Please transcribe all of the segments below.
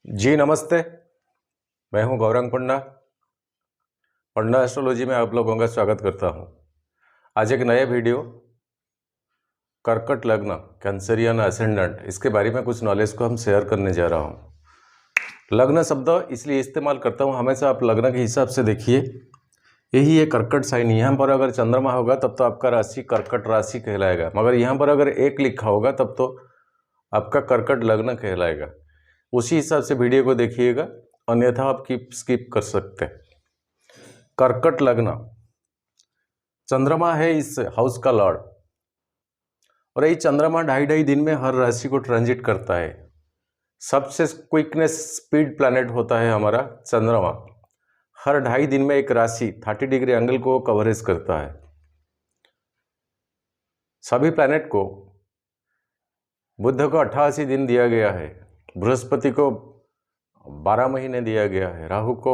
जी नमस्ते। मैं हूं गौरंग पंडा। पंडा एस्ट्रोलॉजी में आप लोगों का स्वागत करता हूं। आज एक नया वीडियो कर्कट लग्न कैंसरियन असेंडेंट इसके बारे में कुछ नॉलेज को हम शेयर करने जा रहा हूं। लग्न शब्द इसलिए इस्तेमाल करता हूं, हमेशा आप लग्न के हिसाब से देखिए। यही है कर्कट साइन। यहाँ पर अगर चंद्रमा होगा तब तो आपका राशि कर्कट राशि कहलाएगा, मगर यहाँ पर अगर एक लिखा होगा तब तो आपका कर्कट लग्न कहलाएगा। उसी हिसाब से वीडियो को देखिएगा, अन्यथा आप स्किप कर सकते हैं। कर्कट लग्न, चंद्रमा है इस हाउस का लॉर्ड, और ये चंद्रमा 2.5 दिन में हर राशि को ट्रांजिट करता है। सबसे क्विकनेस स्पीड प्लैनेट होता है हमारा चंद्रमा। हर 2.5 दिन में एक राशि 30 डिग्री एंगल को कवरेज करता है। सभी प्लैनेट को बुध को 88 दिन दिया गया है, बृहस्पति को 12 महीने दिया गया है, राहु को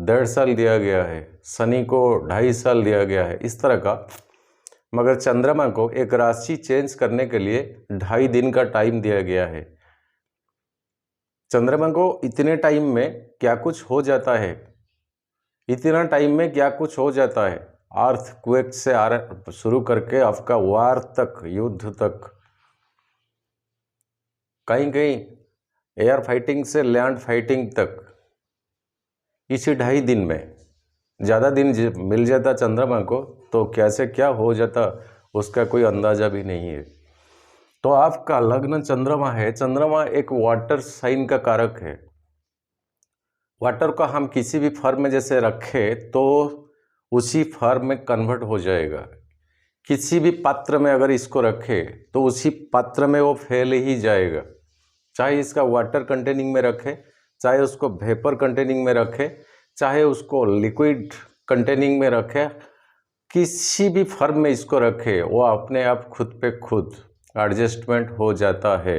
1.5 साल दिया गया है, शनि को 2.5 साल दिया गया है, इस तरह का। मगर चंद्रमा को एक राशि चेंज करने के लिए 2.5 दिन का टाइम दिया गया है। चंद्रमा को इतने टाइम में क्या कुछ हो जाता है, इतना टाइम में क्या कुछ हो जाता है। अर्थक्वेक से शुरू करके आपका वार तक, युद्ध तक, कहीं कहीं एयर फाइटिंग से लैंड फाइटिंग तक, इसी 2.5 दिन में। ज़्यादा दिन मिल जाता चंद्रमा को तो कैसे क्या हो जाता उसका कोई अंदाजा भी नहीं है। तो आपका लग्न चंद्रमा है। चंद्रमा एक वाटर साइन का कारक है। वाटर को हम किसी भी फॉर्म में जैसे रखें तो उसी फॉर्म में कन्वर्ट हो जाएगा। किसी भी पात्र में अगर इसको रखें तो उसी पात्र में वो फैल ही जाएगा। चाहे इसका वाटर कंटेनिंग में रखें, चाहे उसको वेपर कंटेनिंग में रखें, चाहे उसको लिक्विड कंटेनिंग में रखें, किसी भी फॉर्म में इसको रखें, वो अपने आप खुद पे खुद एडजस्टमेंट हो जाता है।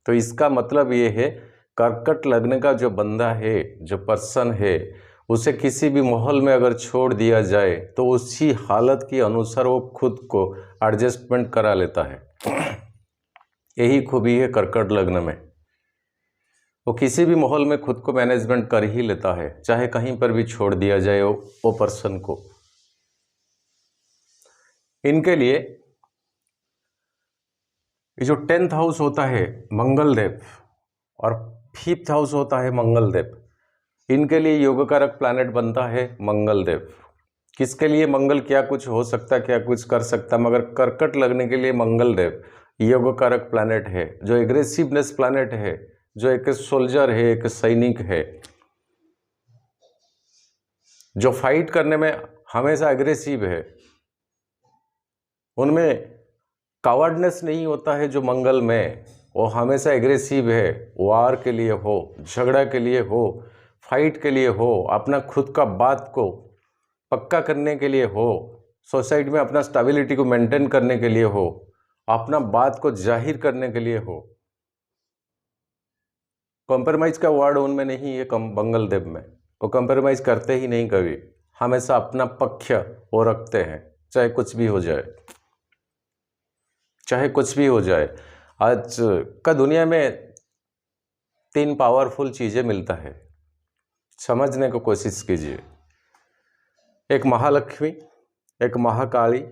तो इसका मतलब ये है, कर्कट लग्न का जो बंदा है, जो पर्सन है, उसे किसी भी माहौल में अगर छोड़ दिया जाए तो उसी हालत के अनुसार वो खुद को एडजस्टमेंट करा लेता है। यही खूबी है कर्कट लग्न में। वो किसी भी माहौल में खुद को मैनेजमेंट कर ही लेता है, चाहे कहीं पर भी छोड़ दिया जाए वो पर्सन को। इनके लिए ये जो 10th हाउस होता है मंगल देव, और 5th हाउस होता है मंगल देव, इनके लिए योग कारक प्लैनेट बनता है मंगल देव। किसके लिए मंगल क्या कुछ हो सकता, क्या कुछ कर सकता, मगर कर्कट लगने के लिए मंगल देव योग कारक प्लैनेट है, जो एग्रेसिवनेस प्लैनेट है, जो एक सोल्जर है, एक सैनिक है, जो फाइट करने में हमेशा एग्रेसिव है। उनमें कावर्डनेस नहीं होता है जो मंगल में, वो हमेशा एग्रेसिव है। वार के लिए हो, झगड़ा के लिए हो, फाइट के लिए हो, अपना खुद का बात को पक्का करने के लिए हो, सोसाइटी में अपना स्टेबिलिटी को मेंटेन करने के लिए हो, अपना बात को जाहिर करने के लिए हो। कॉम्प्रोमाइज़ का वर्ड उनमें नहीं है मंगल देव में। वो कॉम्प्रोमाइज़ करते ही नहीं कभी, हमेशा अपना पक्ष वो रखते हैं, चाहे कुछ भी हो जाए, चाहे कुछ भी हो जाए। आज का दुनिया में 3 पावरफुल चीज़ें मिलता है, समझने को कोशिश कीजिए। एक महालक्ष्मी, एक महाकाली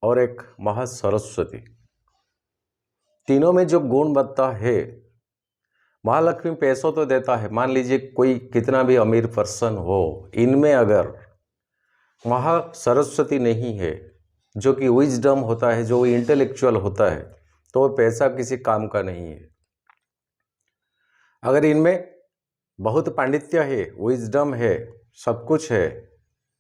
और एक महासरस्वती। तीनों में जो गुण बनता है, महालक्ष्मी पैसों तो देता है, मान लीजिए कोई कितना भी अमीर पर्सन हो, इनमें अगर महासरस्वती नहीं है, जो कि विजडम होता है, जो इंटेलेक्चुअल होता है, तो पैसा किसी काम का नहीं है। अगर इनमें बहुत पांडित्य है, विजडम है, सब कुछ है,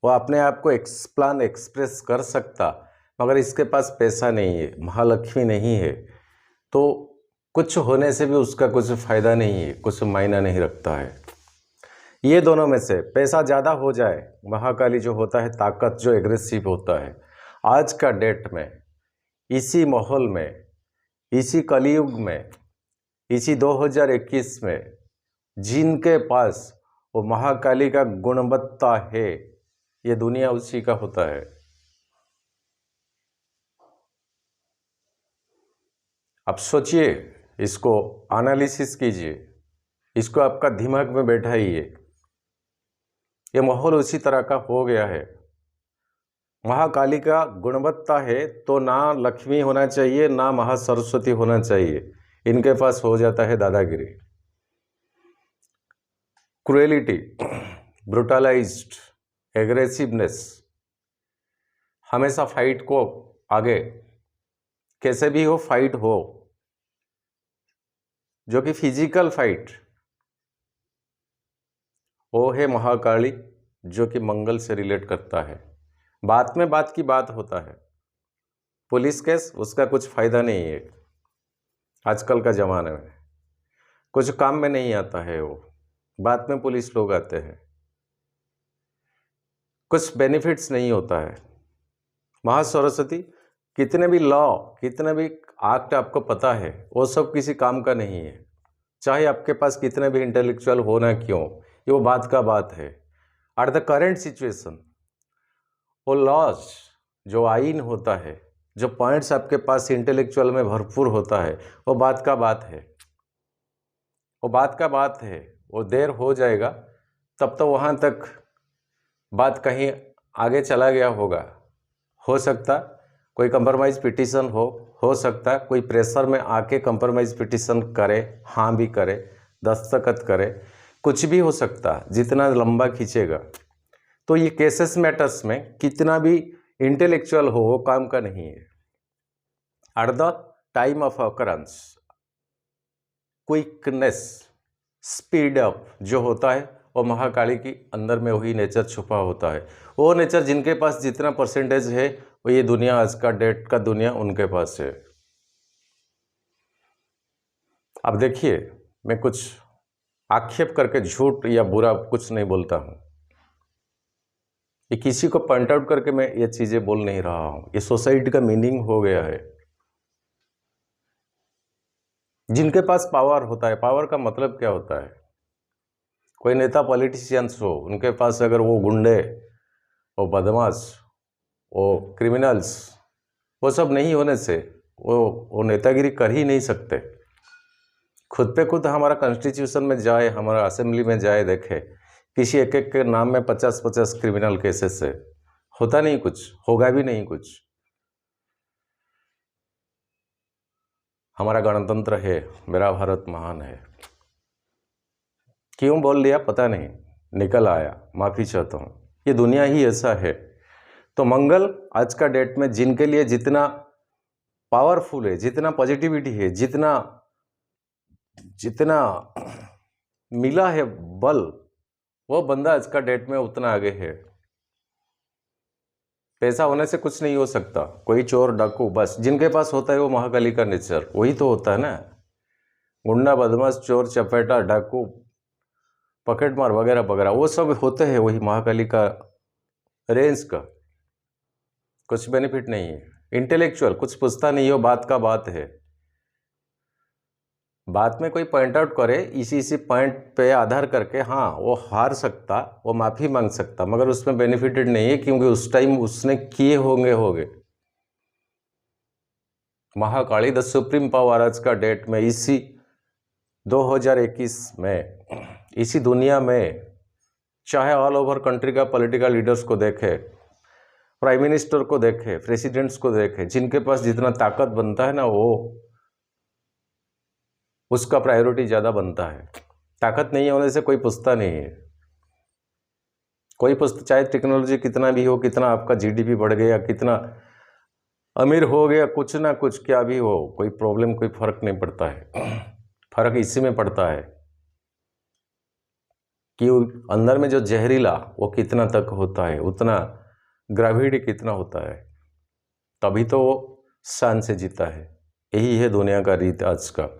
वो अपने आप को एक्सप्रेस कर सकता, मगर इसके पास पैसा नहीं है, महालक्ष्मी नहीं है, तो कुछ होने से भी उसका कुछ फायदा नहीं है, कुछ मायना नहीं रखता है। ये दोनों में से पैसा ज़्यादा हो जाए, महाकाली जो होता है ताकत, जो एग्रेसिव होता है, आज का डेट में, इसी माहौल में, इसी कलयुग में, इसी 2021 में, जिनके पास वो महाकाली का गुणवत्ता है, ये दुनिया उसी का होता है। अब सोचिए, इसको एनालिसिस कीजिए, इसको आपका दिमाग में बैठाइए। ये माहौल उसी तरह का हो गया है। महाकाली का गुणवत्ता है तो ना लक्ष्मी होना चाहिए ना महासरस्वती होना चाहिए, इनके पास हो जाता है दादागिरी, क्रुएलिटी, ब्रुटलाइज्ड, एग्रेसिवनेस, हमेशा फाइट को आगे, कैसे भी हो फाइट हो, जो कि फिजिकल फाइट, वो है महाकाली, जो कि मंगल से रिलेट करता है। बात में बात की बात होता है, पुलिस केस उसका कुछ फायदा नहीं है आजकल का ज़माने में, कुछ काम में नहीं आता है वो, बाद में पुलिस लोग आते हैं, कुछ बेनिफिट्स नहीं होता है। महासरस्वती कितने भी लॉ, कितने भी एक्ट आपको पता है, वो सब किसी काम का नहीं है, चाहे आपके पास कितने भी इंटेलेक्चुअल होना क्यों, ये वो बात का बात है। एट द करेंट सिचुएशन वो लॉज, जो आइन होता है, जो पॉइंट्स आपके पास इंटेलेक्चुअल में भरपूर होता है, वो बात का बात है, वो बात का बात है। वो देर हो जाएगा तब तो वहाँ तक बात कहीं आगे चला गया होगा। हो सकता कोई कंप्रोमाइज़ पिटीशन हो सकता कोई प्रेशर में आके कंप्रोमाइज़ पिटीशन करे, हाँ भी करे, दस्तखत करे, कुछ भी हो सकता, जितना लंबा खींचेगा। तो ये केसेस मैटर्स में कितना भी इंटेलेक्चुअल हो वो काम का नहीं है। At the time of occurrence quickness, speed up जो होता है, वो महाकाली की अंदर में वही नेचर छुपा होता है। वो नेचर जिनके पास जितना परसेंटेज है, वो ये दुनिया, आज का डेट का दुनिया उनके पास है। अब देखिए, मैं कुछ आक्षेप करके झूठ या बुरा कुछ नहीं बोलता हूँ, ये किसी को पॉइंट आउट करके मैं ये चीज़ें बोल नहीं रहा हूँ, ये सोसाइटी का मीनिंग हो गया है। जिनके पास पावर होता है, पावर का मतलब क्या होता है, कोई नेता पॉलिटिशियंस हो, उनके पास अगर वो गुंडे, वो बदमाश, वो क्रिमिनल्स, वो सब नहीं होने से वो नेतागिरी कर ही नहीं सकते। खुद पे खुद हमारा कॉन्स्टिट्यूशन में जाए, हमारा असेंबली में जाए, देखे किसी एक एक के नाम में 50-50 क्रिमिनल केसेस से होता नहीं कुछ, होगा भी नहीं कुछ। हमारा गणतंत्र है, मेरा भारत महान है, क्यों बोल लिया पता नहीं, निकल आया, माफ़ी चाहता हूँ, ये दुनिया ही ऐसा है। तो मंगल आज का डेट में जिनके लिए जितना पावरफुल है, जितना पॉजिटिविटी है, जितना मिला है बल, वो बंदा आज का डेट में उतना आगे है। पैसा होने से कुछ नहीं हो सकता, कोई चोर डाकू, बस जिनके पास होता है वो महाकाली का नेचर, वही तो होता है ना। गुंडा, बदमाश, चोर, चपेटा, डाकू, पॉकेटमार वगैरह वगैरह, वो सब होते हैं वही महाकाली का रेंज का, कुछ बेनिफिट नहीं है। इंटेलेक्चुअल कुछ पूछता नहीं हो, बात का बात है। बात में कोई पॉइंट आउट करे, इसी पॉइंट पे आधार करके, हाँ वो हार सकता, वो माफ़ी मांग सकता, मगर उसमें बेनिफिटेड नहीं है, क्योंकि उस टाइम उसने किए होंगे। महाकाली द सुप्रीम पावर आज का डेट में, इसी 2021 में, इसी दुनिया में, चाहे ऑल ओवर कंट्री का पॉलिटिकल लीडर्स को देखे, प्राइम मिनिस्टर को देखे, प्रेसिडेंट्स को देखे, जिनके पास जितना ताकत बनता है ना, वो उसका प्रायोरिटी ज़्यादा बनता है। ताकत नहीं होने से कोई पूछता नहीं है, कोई पूछता, चाहे टेक्नोलॉजी कितना भी हो, कितना आपका जीडीपी बढ़ गया, कितना अमीर हो गया, कुछ ना कुछ क्या भी हो, कोई प्रॉब्लम, कोई फर्क नहीं पड़ता है। फर्क इसी में पड़ता है कि अंदर में जो जहरीला वो कितना तक होता है, उतना ग्रेविटी कितना होता है, तभी तो वो शान से जीता है। यही है दुनिया का रीत आज का।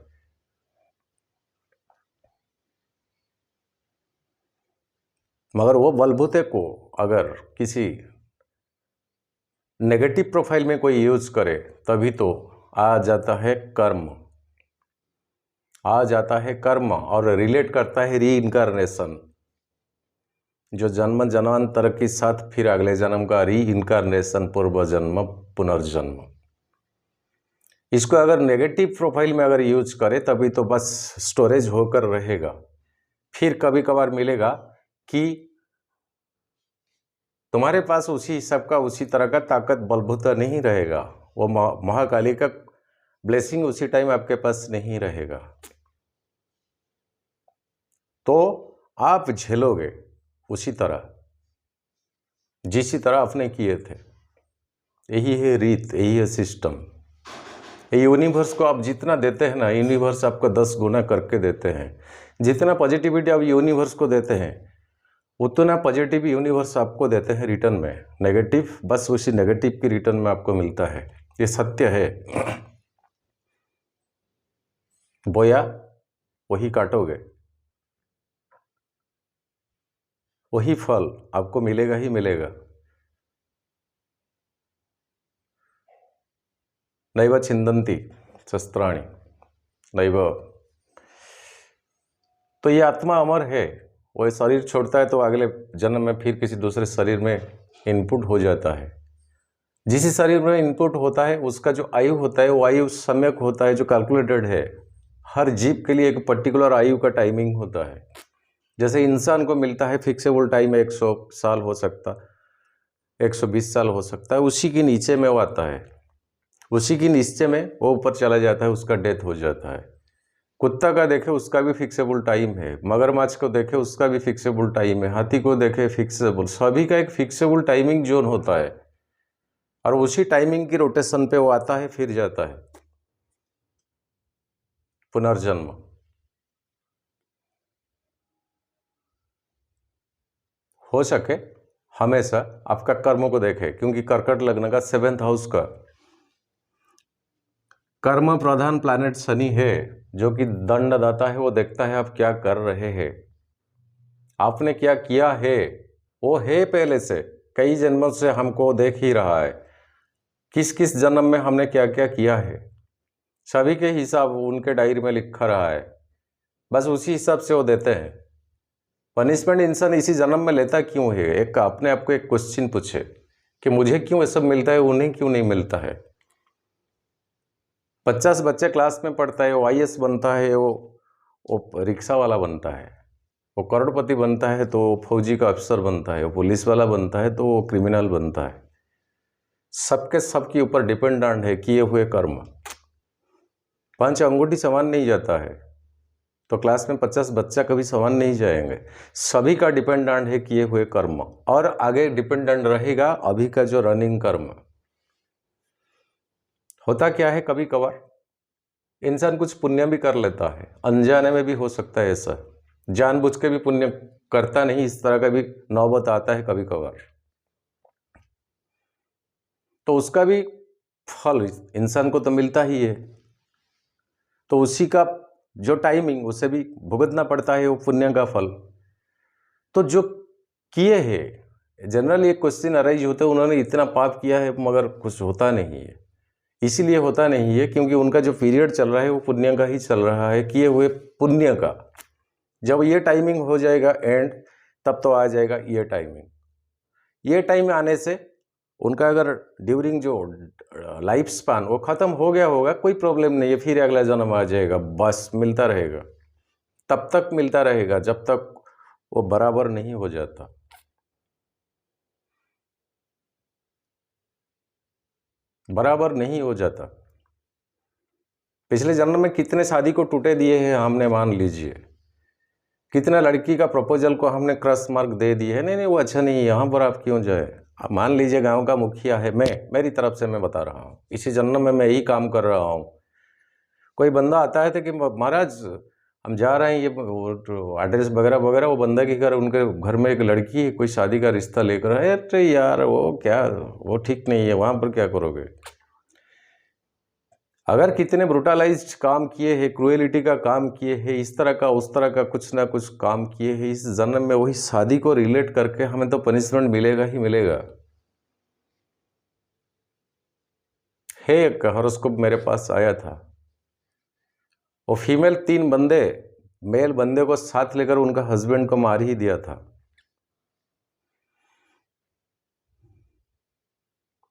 मगर वो बलबूते को अगर किसी नेगेटिव प्रोफाइल में कोई यूज करे, तभी तो आ जाता है कर्म, आ जाता है कर्म, और रिलेट करता है री इनकारनेशन, जो जन्म जन्मांतर के साथ फिर अगले जन्म का री इनकारनेशन, पूर्व जन्म, पुनर्जन्म। इसको अगर नेगेटिव प्रोफाइल में अगर यूज करे, तभी तो बस स्टोरेज होकर रहेगा, फिर कभी कभार मिलेगा कि तुम्हारे पास उसी हिसाब का उसी तरह का ताकत बलबूता नहीं रहेगा, वो महाकाली का ब्लेसिंग उसी टाइम आपके पास नहीं रहेगा, तो आप झेलोगे उसी तरह जिसी तरह आपने किए थे। यही है रीत, यही है सिस्टम। यूनिवर्स को आप जितना देते हैं ना, यूनिवर्स आपको 10 गुना करके देते हैं। जितना पॉजिटिविटी आप यूनिवर्स को देते हैं उतना पॉजिटिव यूनिवर्स आपको देते हैं रिटर्न में। नेगेटिव बस उसी नेगेटिव की रिटर्न में आपको मिलता है। ये सत्य है। बोया वही काटोगे, वही फल आपको मिलेगा ही मिलेगा। नैव छिंदन्ति शस्त्राणि नैव। तो ये आत्मा अमर है, वो शरीर छोड़ता है तो अगले जन्म में फिर किसी दूसरे शरीर में इनपुट हो जाता है। जिस शरीर में इनपुट होता है उसका जो आयु होता है वो आयु सम्यक होता है, जो कैलकुलेटेड है। हर जीव के लिए एक पर्टिकुलर आयु का टाइमिंग होता है। जैसे इंसान को मिलता है फिक्सेबल टाइम, 100 साल हो सकता, 120 साल हो सकता है, उसी के नीचे में वो आता है, उसी के नीचे में वो ऊपर चला जाता है, उसका डेथ हो जाता है। कुत्ता का देखे उसका भी फिक्सेबल टाइम है, मगरमच्छ को देखे उसका भी फिक्सेबल टाइम है, हाथी को देखे फिक्सेबल, सभी का एक फिक्सेबल टाइमिंग जोन होता है और उसी टाइमिंग की रोटेशन पे वो आता है, फिर जाता है। पुनर्जन्म हो सके हमेशा आपका कर्मों को देखे, क्योंकि कर्कट लग्न का 7th हाउस का कर्म प्रधान प्लैनेट शनि है, जो कि दंडदाता है। वो देखता है आप क्या कर रहे हैं, आपने क्या किया है। वो है पहले से, कई जन्मों से हमको देख ही रहा है, किस किस जन्म में हमने क्या क्या किया है। सभी के हिसाब उनके डायरी में लिखा रहा है, बस उसी हिसाब से वो देते हैं। पनिशमेंट इंसान इसी जन्म में लेता क्यों है? एक अपने आप को एक क्वेश्चन पूछे कि मुझे क्यों ये सब मिलता है, उन्हें क्यों नहीं मिलता है। 50 बच्चे क्लास में पढ़ता है, वो IAS बनता है, वो रिक्शा वाला बनता है, वो करोड़पति बनता है तो फौजी का अफसर बनता है, वो पुलिस वाला बनता है तो वो क्रिमिनल बनता है। सबके सबके ऊपर डिपेंडेंट है किए हुए कर्म। 5 अंगूठी समान नहीं जाता है, तो क्लास में 50 बच्चा कभी समान नहीं जाएंगे। सभी का डिपेंडेंट है किए हुए कर्म, और आगे डिपेंडेंट रहेगा अभी का जो रनिंग कर्म। होता क्या है, कभी कभार इंसान कुछ पुण्य भी कर लेता है, अनजाने में भी हो सकता है ऐसा, जानबूझ के भी पुण्य करता नहीं, इस तरह का भी नौबत आता है कभी कभार। तो उसका भी फल इंसान को तो मिलता ही है, तो उसी का जो टाइमिंग उसे भी भुगतना पड़ता है वो पुण्य का फल। तो जो किए हैं, जनरली एक क्वेश्चन अराइज होता है, उन्होंने इतना पाप किया है मगर कुछ होता नहीं है। इसीलिए होता नहीं है क्योंकि उनका जो पीरियड चल रहा है वो पुण्य का ही चल रहा है, किए हुए पुण्य का। जब ये टाइमिंग हो जाएगा एंड, तब तो आ जाएगा ये टाइमिंग। ये टाइम आने से उनका अगर ड्यूरिंग जो लाइफ स्पान वो ख़त्म हो गया होगा, कोई प्रॉब्लम नहीं है, फिर अगला जन्म आ जाएगा, बस मिलता रहेगा। तब तक मिलता रहेगा जब तक वो बराबर नहीं हो जाता। बराबर नहीं हो जाता। पिछले जन्म में कितने शादी को टूटे दिए हैं हमने, मान लीजिए, कितना लड़की का प्रपोजल को हमने क्रॉस मार्क दे दिए है, नहीं नहीं वो अच्छा नहीं है, यहाँ पर आप क्यों जाए। आप मान लीजिए गांव का मुखिया है, मेरी तरफ से मैं बता रहा हूँ, इसी जन्म में मैं यही काम कर रहा हूँ। कोई बंदा आता है तो कि महाराज हम जा रहे हैं, ये एड्रेस वगैरह वगैरह, वो बंदा के घर, उनके घर में एक लड़की है, कोई शादी का रिश्ता लेकर आए। अरे यार वो क्या, वो ठीक नहीं है, वहाँ पर क्या करोगे। अगर कितने ब्रुटलाइज्ड काम किए हैं, क्रूएलिटी का काम किए हैं, इस तरह का उस तरह का कुछ ना कुछ काम किए हैं, इस जन्म में वही शादी को रिलेट करके हमें तो पनिशमेंट मिलेगा ही मिलेगा। है एक हॉरोस्कोप मेरे पास आया था, वो फीमेल 3 बंदे मेल बंदे को साथ लेकर उनका हस्बैंड को मार ही दिया था।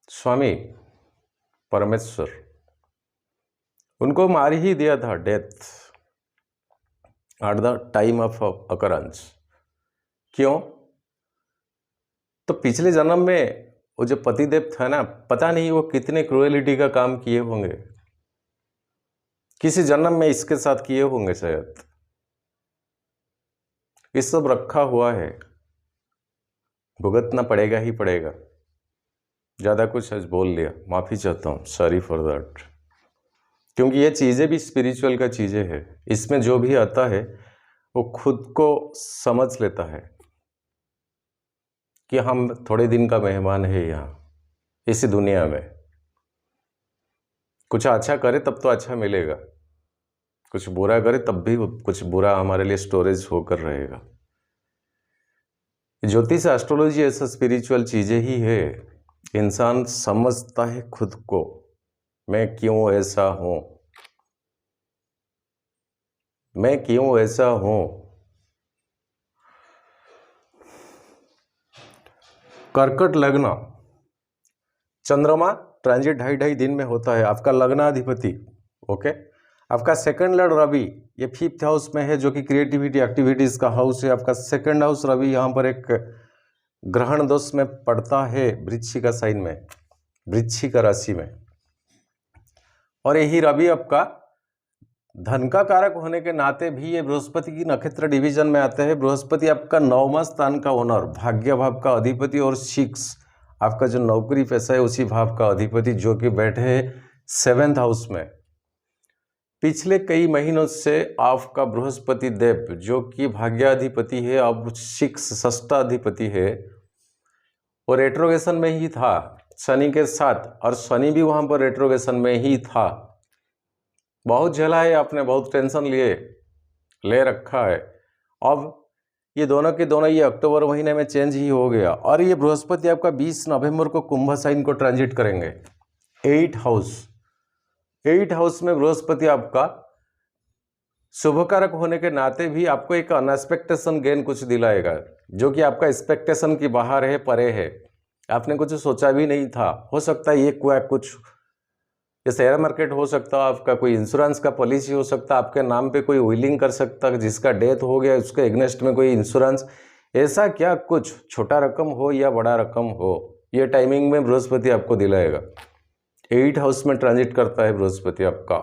स्वामी परमेश्वर उनको मार ही दिया था, death. At the time of occurrence. क्यों? तो पिछले जन्म में वो जो पतिदेव था ना, पता नहीं वो कितने क्रूएलिटी का काम किए होंगे, किसी जन्म में इसके साथ किए होंगे शायद। ये सब रखा हुआ है, भुगतना पड़ेगा ही पड़ेगा। ज़्यादा कुछ आज बोल लिया, माफ़ी चाहता हूँ, सॉरी फॉर दैट। क्योंकि ये चीज़ें भी स्पिरिचुअल का चीज़ें हैं, इसमें जो भी आता है वो खुद को समझ लेता है कि हम थोड़े दिन का मेहमान है यहाँ इसी दुनिया में। कुछ अच्छा करे तब तो अच्छा मिलेगा, कुछ बुरा करे तब भी कुछ बुरा हमारे लिए स्टोरेज होकर रहेगा। ज्योतिष एस्ट्रोलॉजी ऐसा स्पिरिचुअल चीज़ें ही है। इंसान समझता है खुद को, मैं क्यों ऐसा हूँ, मैं क्यों ऐसा हूँ। कर्कट लग्न, चंद्रमा ट्रांजिट 2.5 दिन में होता है। आपका लग्नाधिपति, ओके, आपका सेकंड लॉर्ड रवि, ये 5th हाउस में है, जो कि क्रिएटिविटी एक्टिविटीज का हाउस है। आपका सेकंड हाउस रवि यहाँ पर एक ग्रहण दोष में पड़ता है, वृश्चिक साइन में, वृश्चिक राशि में। और यही रवि आपका धन का कारक होने के नाते भी ये बृहस्पति की नक्षत्र डिवीजन में आते हैं। बृहस्पति आपका 9वां स्थान का ओनर, भाग्य भाव का अधिपति, और 6 आपका जो नौकरी पैसा है उसी भाव का अधिपति, जो कि बैठे हैं 7th हाउस में। पिछले कई महीनों से आपका बृहस्पति देव, जो कि भाग्याधिपति है, अब 6th है, वो रेट्रोगेशन में ही था शनि के साथ, और शनि भी वहां पर रेट्रोगेशन में ही था। बहुत झेला है आपने, बहुत टेंशन ले रखा है। अब ये दोनों के दोनों ये अक्टूबर महीने में चेंज ही हो गया। और ये बृहस्पति आपका 20 नवंबर को कुंभ साइन को ट्रांजिट करेंगे। 8th हाउस में बृहस्पति आपका शुभकारक होने के नाते भी आपको एक अनएक्सपेक्टेशन गेन कुछ दिलाएगा, जो कि आपका एक्सपेक्टेशन की बाहर है, परे है। आपने कुछ सोचा भी नहीं था। हो सकता है ये कुछ ये शेयर मार्केट हो सकता है, आपका कोई इंश्योरेंस का पॉलिसी हो सकता है, आपके नाम पे कोई विलिंग कर सकता है, जिसका डेथ हो गया उसके एग्नेस्ट में कोई इंश्योरेंस, ऐसा क्या कुछ छोटा रकम हो या बड़ा रकम हो, ये टाइमिंग में बृहस्पति आपको दिलाएगा। 8th हाउस में ट्रांजिट करता है बृहस्पति आपका,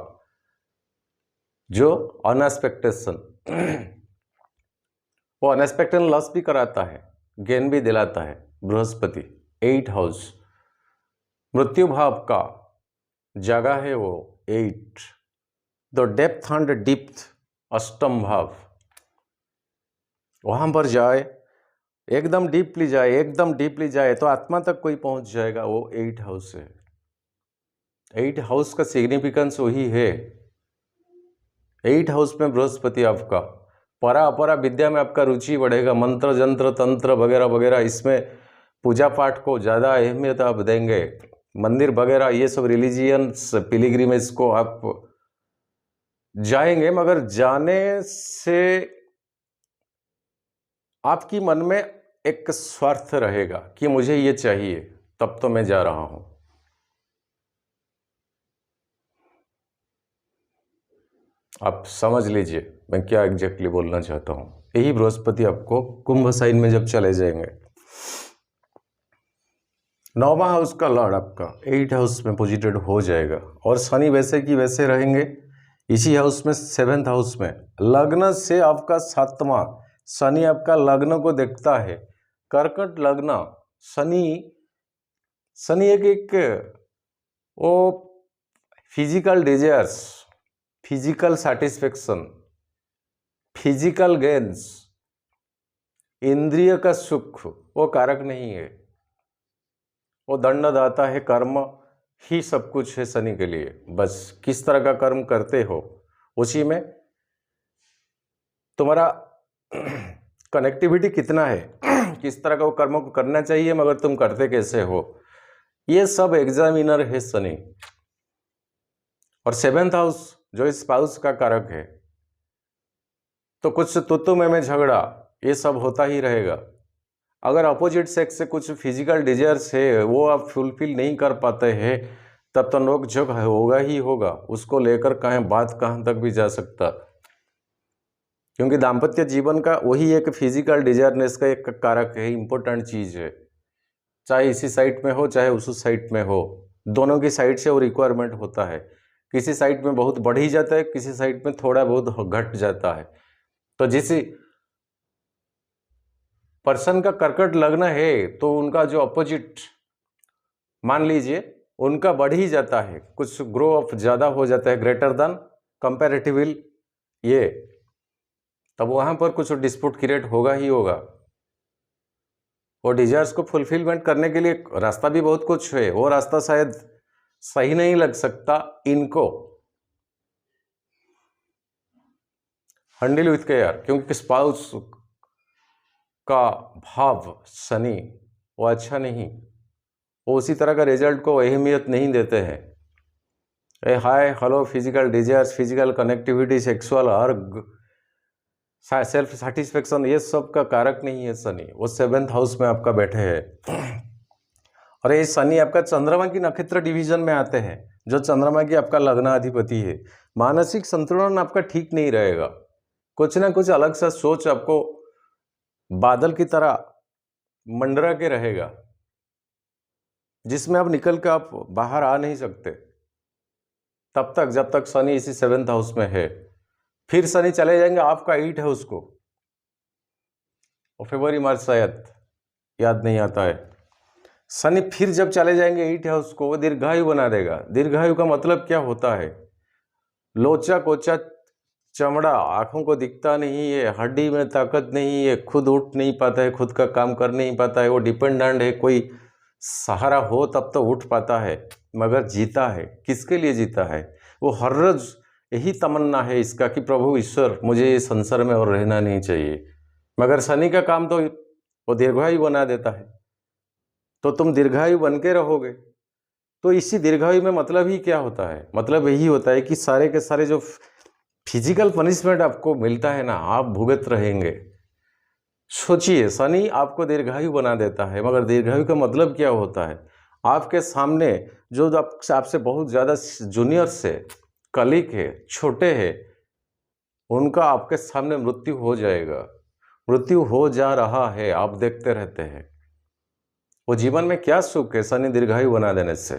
जो अनएक्सपेक्टेशन वो अनएक्सपेक्टेड लॉस भी कराता है, गेन भी दिलाता है बृहस्पति। 8th हाउस मृत्यु भाव का जगह है वो 8, द डेप्थ एंड डिप्थ, अष्टम भाव। वहां पर जाए, एकदम डीपली जाए तो आत्मा तक कोई पहुंच जाएगा, वो 8th हाउस है। 8th हाउस का सिग्निफिकेंस वही है। 8th हाउस में बृहस्पति आपका परा अपरा विद्या में आपका रुचि बढ़ेगा, मंत्र जंत्र तंत्र वगैरह वगैरह, इसमें पूजा पाठ को ज़्यादा अहमियत आप देंगे। मंदिर वगैरह ये सब रिलीजियंस पिलिग्रिमेज को आप जाएंगे, मगर जाने से आपकी मन में एक स्वार्थ रहेगा कि मुझे ये चाहिए, तब तो मैं जा रहा हूं। आप समझ लीजिए मैं क्या एग्जैक्टली बोलना चाहता हूं। यही बृहस्पति आपको कुंभ साइन में जब चले जाएंगे, 9वां हाउस का लॉर्ड आपका 8th हाउस में पोजिटेड हो जाएगा, और शनि वैसे की वैसे रहेंगे इसी हाउस में 7th हाउस में। लग्न से आपका 7वां, शनि आपका लग्न को देखता है, कर्कट लग्न। शनि एक वो physical desires, physical satisfaction, physical gains, इंद्रिय का सुख वो कारक नहीं है। वो दंडदाता है, कर्म ही सब कुछ है शनि के लिए। बस किस तरह का कर्म करते हो उसी में तुम्हारा कनेक्टिविटी कितना है, किस तरह का वो कर्म को करना चाहिए, मगर तुम करते कैसे हो, ये सब एग्जामिनर है शनि। और 7th हाउस जो स्पाउस का कारक है, तो कुछ तुतु में झगड़ा ये सब होता ही रहेगा। अगर अपोजिट सेक्स से कुछ फिजिकल डिजायर्स है वो आप फुलफिल नहीं कर पाते हैं, तब तो नोक झोंक होगा ही होगा। उसको लेकर बात कहाँ तक भी जा सकता। क्योंकि दाम्पत्य जीवन का वही एक फिजिकल डिजायरनेस का एक कारक है, इम्पोर्टेंट चीज़ है। चाहे इसी साइट में हो चाहे उस साइट में हो, दोनों की साइड से वो रिक्वायरमेंट होता है। किसी साइट में बहुत बढ़ ही जाता है, किसी साइट में थोड़ा बहुत घट जाता है। तो जिस पर्सन का कर्कट लग्न है तो उनका जो अपोजिट मान लीजिए उनका बढ़ ही जाता है, कुछ ग्रो अप ज़्यादा हो जाता है, ग्रेटर देन कंपैरेटिवली ये, तब वहाँ पर कुछ डिस्प्यूट क्रिएट होगा ही होगा। वो डिजायर्स को फुलफिलमेंट करने के लिए रास्ता भी बहुत कुछ है, वो रास्ता शायद सही नहीं लग सकता इनको। हैंडल विथ केयर, क्योंकि स्पाउस का भाव शनि वो अच्छा नहीं, वो उसी तरह का रिजल्ट को अहमियत नहीं देते हैं। ए hi hello physical desires, physical connectivity, sexual urge, self satisfaction, ये सब का कारक नहीं है शनि। वो 7th हाउस में आपका बैठे हैं और ये शनि आपका चंद्रमा की नक्षत्र डिवीजन में आते हैं, जो चंद्रमा की आपका लग्नाधिपति है। मानसिक संतुलन आपका ठीक नहीं रहेगा, कुछ ना कुछ अलग सा सोच आपको बादल की तरह मंडरा के रहेगा, जिसमें आप निकल के आप बाहर आ नहीं सकते तब तक जब तक शनि इसी 7th हाउस में है। फिर शनि चले जाएंगे, आपका 8 है उसको, और फरवरी मार्च शायद याद नहीं आता है। शनि फिर जब चले जाएंगे 8 है उसको, वो दीर्घायु बना देगा। दीर्घायु का मतलब क्या होता है? लोचा कोचा चमड़ा, आंखों को दिखता नहीं है, हड्डी में ताकत नहीं है, खुद उठ नहीं पाता है, खुद का काम कर नहीं पाता है, वो डिपेंडेंट है, कोई सहारा हो तब तो उठ पाता है, मगर जीता है किसके लिए जीता है? वो हर रोज यही तमन्ना है इसका कि प्रभु ईश्वर मुझे इस संसार में और रहना नहीं चाहिए। मगर शनि का काम तो वो दीर्घायु बना देता है, तो तुम दीर्घायु बन के रहोगे। तो इसी दीर्घायु में मतलब ही क्या होता है? मतलब यही होता है कि सारे के सारे जो फिजिकल पनिशमेंट आपको मिलता है ना, आप भुगत रहेंगे। सोचिए, शनि आपको दीर्घायु बना देता है, मगर दीर्घायु का मतलब क्या होता है? आपके सामने जो आपसे बहुत ज़्यादा जूनियर से कलीग है, छोटे हैं, उनका आपके सामने मृत्यु हो जाएगा, मृत्यु हो जा रहा है, आप देखते रहते हैं। वो जीवन में क्या सुख है शनि दीर्घायु बना देने से?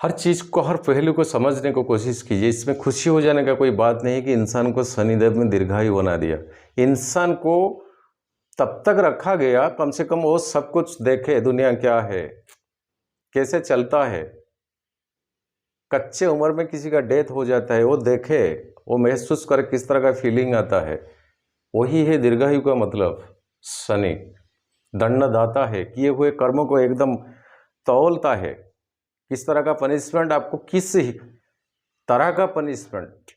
हर चीज़ को, हर पहलू को समझने को कोशिश कीजिए। इसमें खुशी हो जाने का कोई बात नहीं कि इंसान को शनिदेव ने दीर्घायु बना दिया। इंसान को तब तक रखा गया कम से कम वो सब कुछ देखे, दुनिया क्या है, कैसे चलता है। कच्चे उम्र में किसी का डेथ हो जाता है, वो देखे, वो महसूस करे किस तरह का फीलिंग आता है। वही है दीर्घायु का मतलब। शनि दंडदाता है, किए हुए कर्मों को एकदम तौलता है। किस तरह का पनिशमेंट आपको, किस तरह का पनिशमेंट,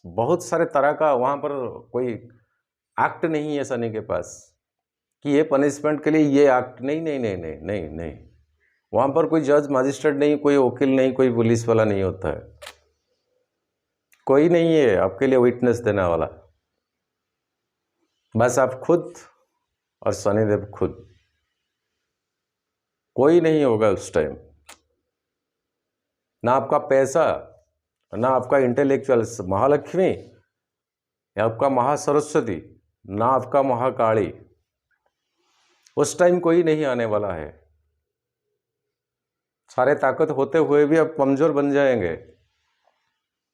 बहुत सारे तरह का, वहाँ पर कोई एक्ट नहीं है शनि के पास कि ये पनिशमेंट के लिए ये एक्ट, नहीं नहीं नहीं नहीं नहीं नहीं। वहाँ पर कोई जज मजिस्ट्रेट नहीं, कोई वकील नहीं, कोई पुलिस वाला नहीं होता है, कोई नहीं है आपके लिए विटनेस देने वाला, बस आप खुद और शनिदेव खुद। कोई नहीं होगा उस टाइम, ना आपका पैसा, ना आपका इंटेलेक्चुअल महालक्ष्मी, या आपका महासरस्वती, ना आपका महाकाली। उस टाइम कोई नहीं आने वाला है। सारे ताकत होते हुए भी आप कमजोर बन जाएंगे।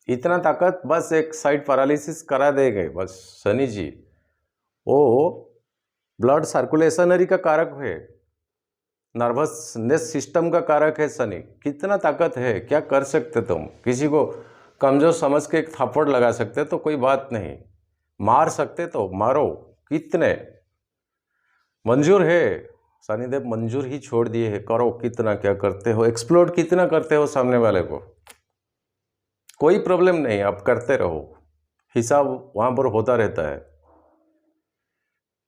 इतना ताकत बस एक साइड पैरालिसिस करा देंगे बस शनि जी। वो ब्लड सर्कुलेशनरी का कारक है, नर्वसनेस सिस्टम का कारक है शनि। कितना ताकत है, क्या कर सकते तुम? किसी को कमजोर समझ के एक थप्पड़ लगा सकते तो कोई बात नहीं, मार सकते तो मारो। कितने मंजूर है, शनिदेव मंजूर ही छोड़ दिए है, करो कितना क्या करते हो, एक्सप्लोर कितना करते हो सामने वाले को, कोई प्रॉब्लम नहीं, आप करते रहो, हिसाब वहां पर होता रहता है।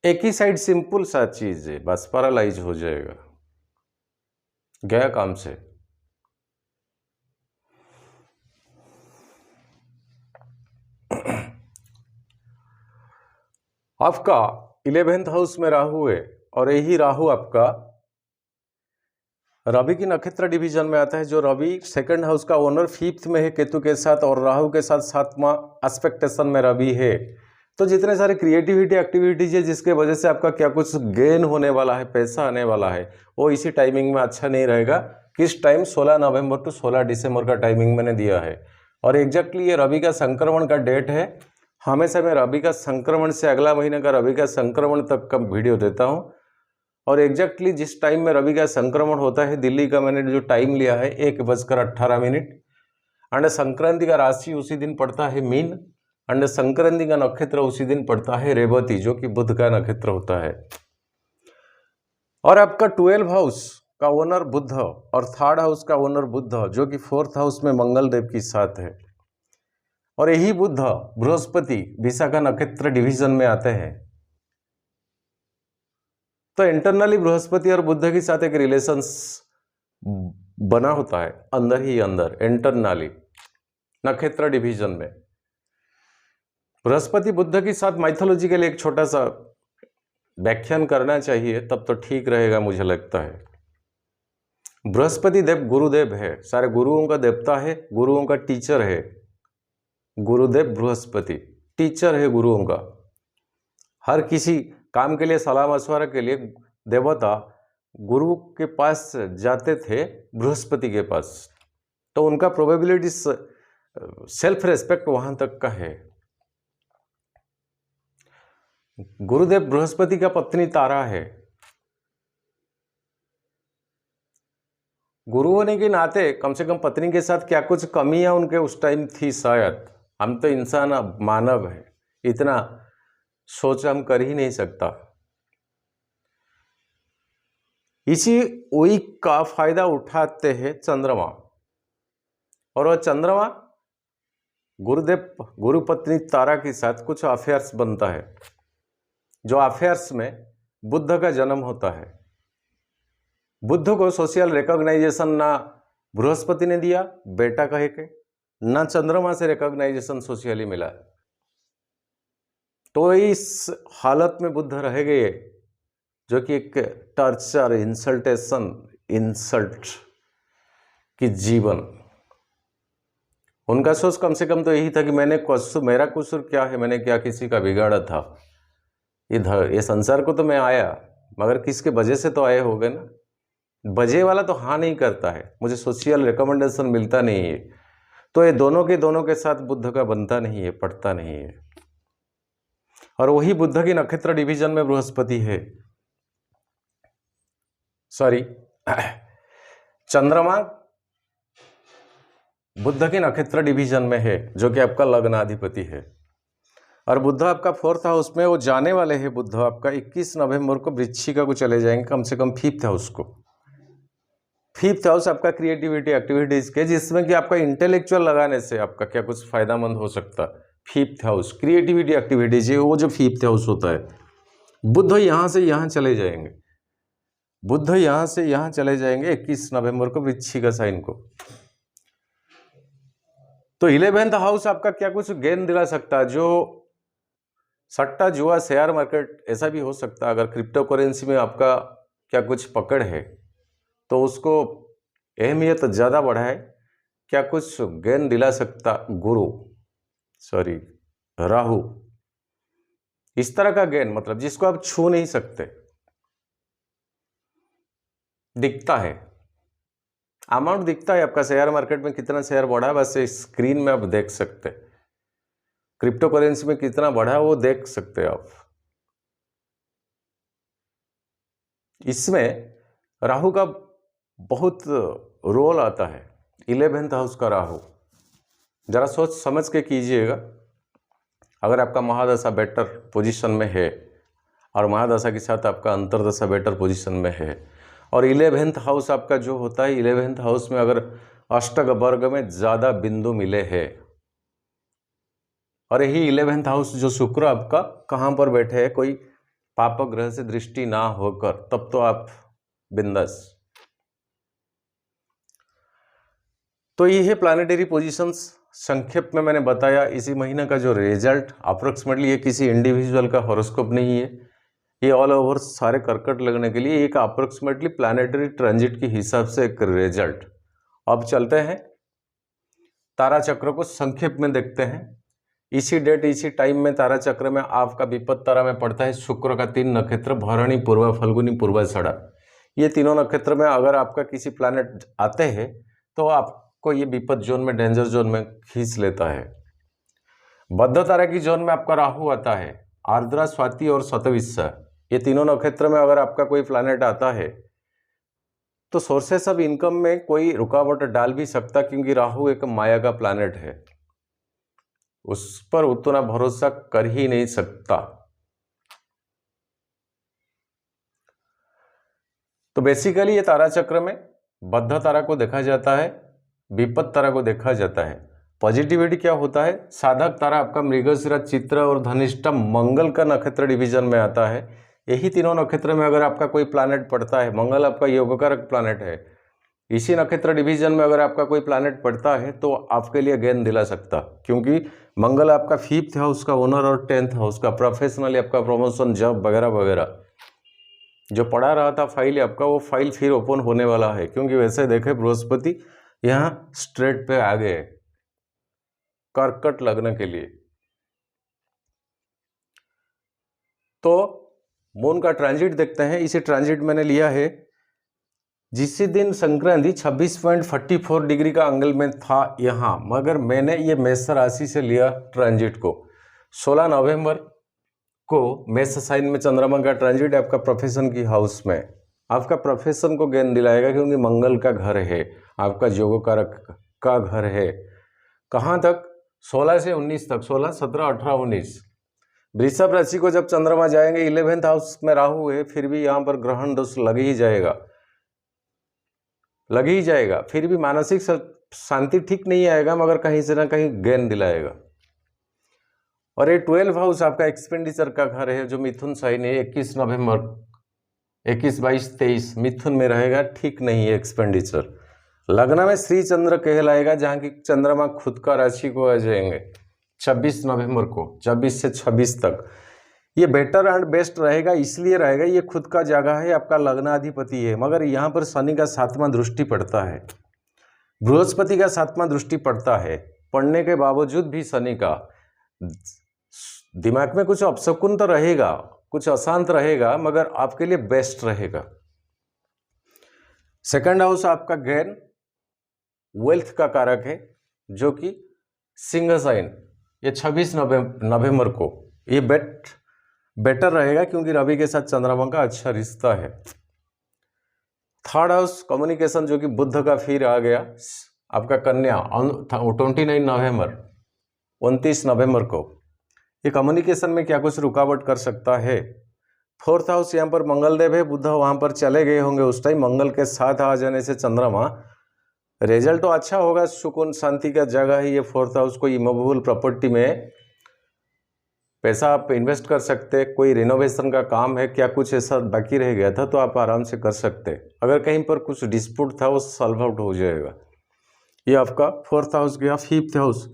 एक ही साइड सिंपल सा चीज है, बस पैरालाइज हो जाएगा, गया काम से। आपका 11th हाउस में राहु है, और यही राहु आपका रवि की नक्षत्र डिवीजन में आता है। जो रवि सेकंड हाउस का ओनर 5th में है केतु के साथ और राहु के साथ 7वां एस्पेक्टेशन में रवि है। तो जितने सारे क्रिएटिविटी एक्टिविटीज है जिसके वजह से आपका क्या कुछ गेन होने वाला है, पैसा आने वाला है, वो इसी टाइमिंग में अच्छा नहीं रहेगा। किस टाइम? 16 नवंबर टू 16 दिसंबर का टाइमिंग मैंने दिया है और एग्जैक्टली ये रवि का संक्रमण का डेट है। हमेशा मैं रवि का संक्रमण से अगला महीने का रवि का संक्रमण तक का वीडियो देता हूँ और एग्जैक्टली जिस टाइम में रवि का संक्रमण होता है दिल्ली का मैंने जो टाइम लिया है 1:18 एंड संक्रांति का राशि उसी दिन पड़ता है मीन एंड संक्रांति का नक्षत्र उसी दिन पड़ता है रेवती जो कि बुध का नक्षत्र होता है। और आपका 12 हाउस का ओनर बुध और 3rd हाउस का ओनर बुध जो कि 4th हाउस में मंगल देव के साथ है और यही बुध बृहस्पति विशाखा नक्षत्र डिवीजन में आते हैं। तो इंटरनली बृहस्पति और बुध के साथ एक रिलेशंस बना होता है अंदर ही अंदर इंटरनली नक्षत्र डिवीजन में। बृहस्पति बुध के साथ माइथोलॉजी के लिए एक छोटा सा व्याख्यान करना चाहिए तब तो ठीक रहेगा मुझे लगता है। बृहस्पति देव गुरुदेव है, सारे गुरुओं का देवता है, गुरुओं का टीचर है। गुरुदेव बृहस्पति टीचर है गुरुओं का। हर किसी काम के लिए सलाह मशवरा के लिए देवता गुरु के पास जाते थे, बृहस्पति के पास। तो उनका प्रोबेबिलिटी सेल्फ रेस्पेक्ट वहां तक का है। गुरुदेव बृहस्पति का पत्नी तारा है। गुरु होने के नाते कम से कम पत्नी के साथ क्या कुछ कमियां उनके उस टाइम थी शायद। हम तो इंसान मानव है, इतना सोच हम कर ही नहीं सकता। इसी वीक का फायदा उठाते हैं चंद्रमा और वह चंद्रमा गुरुदेव गुरुपत्नी तारा के साथ कुछ अफेयर्स बनता है। जो अफेयर्स में बुध का जन्म होता है। बुध को सोशल रिकॉग्नाइजेशन ना बृहस्पति ने दिया बेटा कहे के, ना चंद्रमा से रिकॉग्नाइजेशन सोशली मिला। तो इस हालत में बुध रह गए जो कि एक टॉर्चर, इंसल्टेशन, इंसल्ट की जीवन। उनका सोच कम से कम तो यही था कि मेरा कसूर क्या है, मैंने क्या किसी का बिगाड़ा था। इधर ये संसार को तो मैं आया मगर किसके वजह से तो आए हो गए ना। बजे वाला तो हाँ नहीं करता है, मुझे सोशल रिकमेंडेशन मिलता नहीं है, तो ये दोनों के साथ बुध का बनता नहीं है, पड़ता नहीं है। और वही बुध की नक्षत्र डिवीजन में बृहस्पति है, सॉरी चंद्रमा बुध की नक्षत्र डिवीजन में है जो कि आपका लग्नाधिपति है। और बुध आपका 4th हाउस में वो जाने वाले हैं। बुध आपका 21 नवंबर को वृश्चिक को चले जाएंगे, कम से कम 5th हाउस को। 5th हाउस आपका क्रिएटिविटी एक्टिविटीज के, जिसमें कि आपका इंटेलेक्चुअल लगाने से आपका क्या कुछ फायदामंद हो सकता है। 5th हाउस क्रिएटिविटी एक्टिविटीज है वो जो 5th हाउस होता है। बुध यहां से यहां चले जाएंगे, बुध यहां से यहां चले जाएंगे 21 नवंबर को वृश्चिक साइन को। तो 11th हाउस आपका क्या कुछ गेन दिला सकता है। जो सट्टा जुआ शेयर मार्केट ऐसा भी हो सकता है। अगर क्रिप्टो करेंसी में आपका क्या कुछ पकड़ है तो उसको अहमियत ज़्यादा बढ़ाए, क्या कुछ गेन दिला सकता राहु। इस तरह का गेन मतलब जिसको आप छू नहीं सकते, दिखता है, अमाउंट दिखता है आपका शेयर मार्केट में कितना शेयर बढ़ा है, बस स्क्रीन में आप देख सकते हैं। क्रिप्टो करेंसी में कितना बढ़ा है वो देख सकते हैं आप। इसमें राहु का बहुत रोल आता है। 11th हाउस का राहु जरा सोच समझ के कीजिएगा। अगर आपका महादशा बेटर पोजीशन में है और महादशा के साथ आपका अंतरदशा बेटर पोजीशन में है और 11th हाउस आपका जो होता है, 11th हाउस में अगर अष्टक वर्ग में ज़्यादा बिंदु मिले हैं और यही 11th हाउस जो शुक्र आपका कहाँ पर बैठे है, कोई पाप ग्रह से दृष्टि ना होकर, तब तो आप बिंदास। तो ये है प्लानिटरी पोजीशंस। संक्षेप में मैंने बताया इसी महीने का जो रिजल्ट अप्रोक्सीमेटली, ये किसी इंडिविजुअल का हॉरोस्कोप नहीं है, ये ऑल ओवर सारे कर्कट लगने के लिए एक अप्रोक्सीमेटली प्लानिटरी ट्रांजिट के हिसाब से एक रिजल्ट। अब चलते हैं तारा चक्र को संक्षेप में देखते हैं। इसी डेट इसी टाइम में तारा चक्र में आपका विपद तारा में पड़ता है शुक्र का 3 नक्षत्र भरणी, पूर्वा फल्गुनी, पूर्वाषाढ़ा। ये तीनों नक्षत्र में अगर आपका किसी प्लैनेट आते हैं तो आपको ये विपद जोन में, डेंजर जोन में खींच लेता है। बद्ध तारा की जोन में आपका राहु आता है, आर्द्रा, स्वाति और शतभिषा। ये तीनों नक्षत्र में अगर आपका कोई प्लैनेट आता है तो सोर्सेस ऑफ इनकम में कोई रुकावट डाल भी सकता, क्योंकि राहु एक माया का प्लैनेट है, उस पर उतना भरोसा कर ही नहीं सकता। तो बेसिकली ये तारा चक्र में बद्ध तारा को देखा जाता है, विपद तारा को देखा जाता है। पॉजिटिविटी क्या होता है? साधक तारा आपका मृगशिरा, चित्र और धनिष्ठा मंगल का नक्षत्र डिवीजन में आता है। यही तीनों नक्षत्र में अगर आपका कोई प्लैनेट पड़ता है, मंगल आपका योगकारक प्लैनेट है, इसी नक्षत्र डिवीजन में अगर आपका कोई प्लैनेट पड़ता है तो आपके लिए गेन दिला सकता, क्योंकि मंगल आपका 5th हाउस का ओनर और 10th हाउस का, प्रोफेशनली आपका प्रमोशन, जॉब वगैरह वगैरह जो पड़ा रहा था फाइल आपका, वो फाइल फिर ओपन होने वाला है, क्योंकि वैसे देखे बृहस्पति यहाँ स्ट्रेट पे आ गए कर्कट लगने के लिए। तो मून का ट्रांजिट देखते हैं। इसी ट्रांजिट मैंने लिया है जिस दिन संक्रांति 26.44 डिग्री का एंगल में था यहाँ, मगर मैंने ये मेष राशि से लिया ट्रांजिट को। 16 नवंबर को मेष साइन में चंद्रमा का ट्रांजिट आपका प्रोफेशन की हाउस में आपका प्रोफेशन को गेन दिलाएगा, क्योंकि मंगल का घर है, आपका योगकारक का घर है। कहाँ तक? 16 से 19 तक, 16, 17, 18, 19। वृषभ राशि को जब चंद्रमा जाएंगे 11th हाउस में राहु है, फिर भी यहाँ पर ग्रहण दोष लग ही जाएगा, फिर भी मानसिक शांति ठीक नहीं आएगा, मगर कहीं से ना कहीं गेन दिलाएगा। और ये 12 हाउस आपका एक्सपेंडिचर का घर है, जो मिथुन साइन है। 21 नवंबर 21, 22, 23 मिथुन में रहेगा, ठीक नहीं है एक्सपेंडिचर। लग्न में श्री चंद्र कहलाएगा, जहाँ की चंद्रमा खुद का राशि को आ जाएंगे 26 नवंबर को, 26 से 26 तक। ये बेटर एंड बेस्ट रहेगा, इसलिए रहेगा ये खुद का जगह है, आपका लग्नाधिपति है, मगर यहाँ पर शनि का 7वां दृष्टि पड़ता है, बृहस्पति का 7वां दृष्टि पड़ता है। पढ़ने के बावजूद भी शनि का दिमाग में कुछ अपशकुन तो रहेगा, कुछ अशांत रहेगा, मगर आपके लिए बेस्ट रहेगा। सेकंड हाउस आपका गेन, वेल्थ का कारक है, जो कि सिंह साइन, ये 26 नवंबर को ये बेटर रहेगा, क्योंकि रवि के साथ चंद्रमा का अच्छा रिश्ता है। थर्ड हाउस कम्युनिकेशन, जो कि बुध का फिर आ गया आपका कन्या 29 नवंबर 29 नवंबर को। ये कम्युनिकेशन में क्या कुछ रुकावट कर सकता है। फोर्थ हाउस यहाँ पर मंगल देव है, बुध वहाँ पर चले गए होंगे उस टाइम, मंगल के साथ आ जाने से चंद्रमा, रिजल्ट तो अच्छा होगा, सुकून शांति का जगह है ये फोर्थ हाउस। कोई इमूवेबल प्रॉपर्टी में पैसा आप इन्वेस्ट कर सकते, कोई रिनोवेशन का काम है, क्या कुछ ऐसा बाकी रह गया था तो आप आराम से कर सकते। अगर कहीं पर कुछ डिस्प्यूट था वो सॉल्व आउट हो जाएगा। ये आपका फोर्थ हाउस गया। फिफ्थ हाउस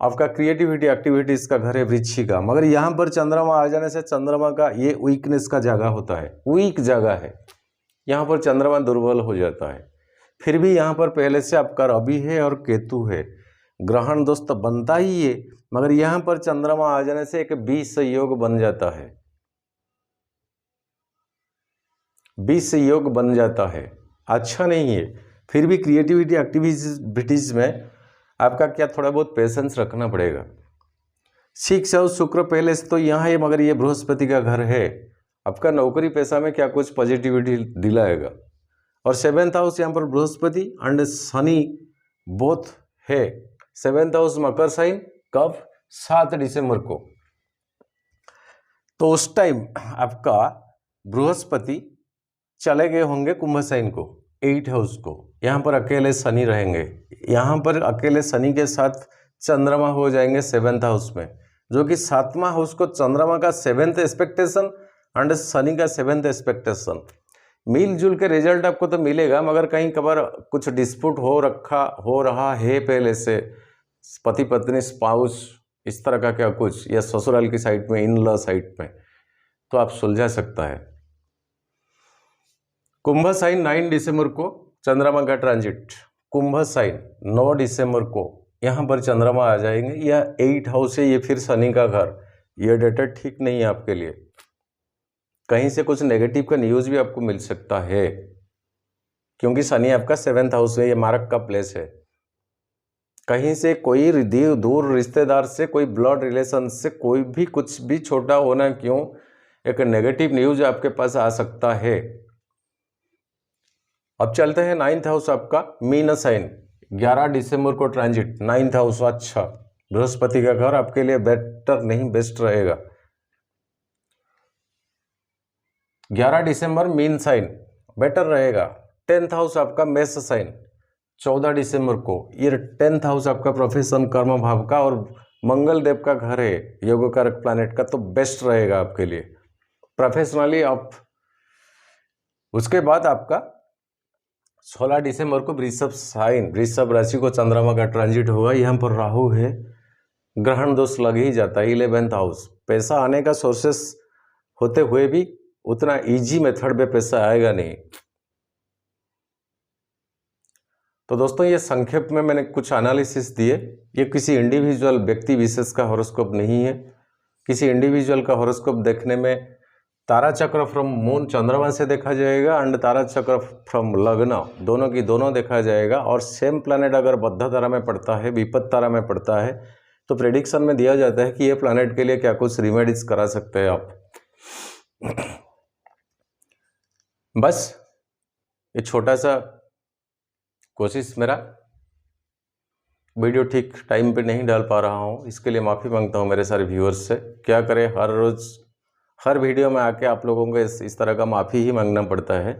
आपका क्रिएटिविटी एक्टिविटीज़ का घर है, वृश्चिक का, मगर यहाँ पर चंद्रमा आ जाने से चंद्रमा का ये वीकनेस का जगह होता है, वीक जगह है, यहाँ पर चंद्रमा दुर्बल हो जाता है। फिर भी यहाँ पर पहले से आपका रवि है और केतु है, ग्रहण दोस्त बनता ही है, मगर यहाँ पर चंद्रमा आ जाने से एक 20 से योग बन जाता है, 20 से योग बन जाता है, अच्छा नहीं है। फिर भी क्रिएटिविटी एक्टिविटीज में आपका क्या थोड़ा बहुत पेशेंस रखना पड़ेगा। 6 हाउस शुक्र पहले से तो यहाँ है, मगर ये बृहस्पति का घर है, आपका नौकरी पैसा में क्या कुछ पॉजिटिविटी दिलाएगा। और 7th हाउस यहाँ पर बृहस्पति एंड शनि बोथ है। 7th हाउस मकर साइन, कब? 7 दिसंबर को। तो उस टाइम आपका बृहस्पति चले गए होंगे कुंभ साइन को, 8 हाउस को, यहाँ पर अकेले शनि रहेंगे, यहाँ पर अकेले शनि के साथ चंद्रमा हो जाएंगे 7th हाउस में, जो कि 7वां हाउस को चंद्रमा का 7th एक्सपेक्टेशन एंड शनि का 7th एक्सपेक्टेशन। मिलजुल के रिजल्ट आपको तो मिलेगा, मगर कहीं कभार कुछ डिस्प्यूट हो रहा है पहले से, पति पत्नी, स्पाउस, इस तरह का क्या कुछ, या ससुराल की साइड में, इन लॉ साइड में, तो आप सुलझा सकता है। कुंभ साइन 9 दिसंबर को चंद्रमा का ट्रांजिट, कुंभ साइन 9 दिसंबर को यहाँ पर चंद्रमा आ जाएंगे। यह 8 हाउस है, ये फिर शनि का घर। यह डेटा ठीक नहीं है आपके लिए, कहीं से कुछ नेगेटिव का न्यूज़ भी आपको मिल सकता है, क्योंकि शनि आपका 7th हाउस है, ये मार्क का प्लेस है। कहीं से कोई दूर रिश्तेदार से, कोई ब्लड रिलेशन से कोई भी कुछ भी छोटा होना क्यों, एक नेगेटिव न्यूज आपके पास आ सकता है। अब चलते हैं 9th हाउस आपका मीन साइन, 11 दिसंबर को ट्रांजिट 9th हाउस। अच्छा, बृहस्पति का घर आपके लिए बेटर नहीं, बेस्ट रहेगा। 11 दिसंबर मीन साइन बेटर रहेगा। 10th हाउस आपका मेष साइन 14 दिसंबर को, ये 10th हाउस आपका प्रोफेशन कर्म भाव का और मंगल देव का घर है, योग कारक प्लैनेट का, तो बेस्ट रहेगा आपके लिए प्रोफेशनली आप। उसके बाद आपका 16 दिसंबर को वृषभ साइन, वृषभ राशि को चंद्रमा का ट्रांजिट होगा। यहाँ पर राहु है, ग्रहण दोष लग ही जाता है। 11th हाउस, पैसा आने का सोर्सेस होते हुए भी उतना इजी मेथड में पैसा आएगा नहीं। तो दोस्तों, ये संक्षेप में मैंने कुछ एनालिसिस दिए। ये किसी इंडिविजुअल व्यक्ति विशेष का हॉरोस्कोप नहीं है। किसी इंडिविजुअल का हॉरोस्कोप देखने में तारा चक्र फ्रॉम मून चंद्रमा से देखा जाएगा एंड तारा चक्र फ्रॉम लग्न, दोनों की दोनों देखा जाएगा। और सेम प्लैनेट अगर बद्ध तारा में पड़ता है, विपत्त तारा में पड़ता है, तो प्रेडिक्शन में दिया जाता है कि ये प्लैनेट के लिए क्या कुछ रिमेडीज करा सकते हैं आप। बस ये छोटा सा कोशिश, मेरा वीडियो ठीक टाइम पे नहीं डाल पा रहा हूँ, इसके लिए माफ़ी मांगता हूँ मेरे सारे व्यूअर्स से। क्या करें, हर रोज़ हर वीडियो में आके आप लोगों को इस तरह का माफ़ी ही मांगना पड़ता है।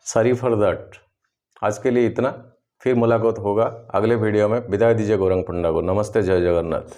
Sorry for that. आज के लिए इतना, फिर मुलाकात होगा अगले वीडियो में। विदाई दीजिए गौरंग पंडा को। नमस्ते, जय जगन्नाथ।